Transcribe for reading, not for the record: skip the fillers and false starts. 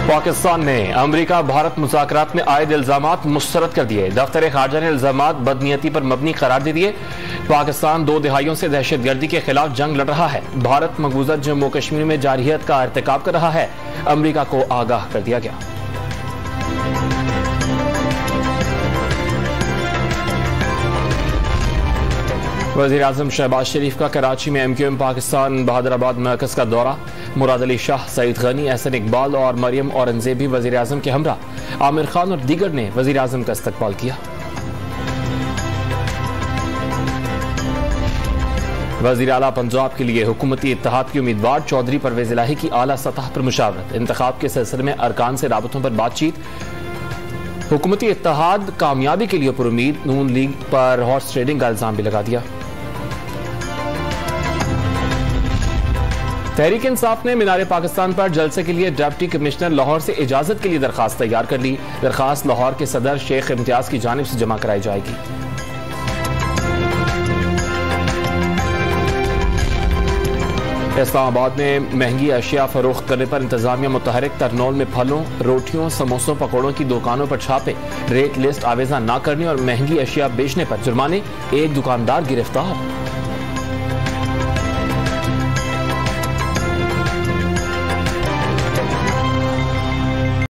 पाकिस्तान ने अमरीका भारत मुज़ाकरात में आयद इल्जामात मुस्तरद कर दिए। दफ्तर खारजा ने इल्जामात बदनीयती पर मबनी करार दे दिए। पाकिस्तान 2 दहाइयों से दहशतगर्दी के खिलाफ जंग लड़ रहा है। भारत मकबूजा जम्मू कश्मीर में जारहियत का इर्तिकाब कर रहा है। अमरीका को आगाह कर दिया गया। वज़ीर आज़म शहबाज शरीफ का कराची में MQM पाकिस्तान बहादुराबाद मरकज का दौरा। मुराद अली शाह, सईद गनी, एहसन इकबाल और मरियम औरंगजेब भी वज़ीर आज़म के हमरा। आमिर खान और दीगर ने वज़ीर आज़म का इस्तकबाल किया। वज़ीर आला पंजाब के लिए हुकूमती इत्तेहाद की उम्मीदवार चौधरी परवेज इलाही की आला सतह पर मुशावरत। इंतखाब के सिलसिले में अरकान से राबतों पर बातचीत। हुकूमती इत्तेहाद कामयाबी के लिए पुरुमीद। नून लीग पर हॉर्स ट्रेडिंग का इल्जाम भी लगा दिया। तहरीक इंसाफ ने मीनार पाकिस्तान पर जलसे के लिए डिप्टी कमिश्नर लाहौर से इजाजत के लिए दरखास्त तैयार कर ली। दरखास्त लाहौर के सदर शेख इम्तियाज की जानिब से जमा कराई जाएगी। इस्लामाबाद में महंगी अशिया फरोख्त करने पर इंतजामिया मुतहरिक। तरनौल में फलों, रोटियों, समोसों, पकौड़ों की दुकानों पर छापे। रेट लिस्ट आवेजा न करने और महंगी अशिया बेचने पर जुर्माने। एक दुकानदार गिरफ्तार।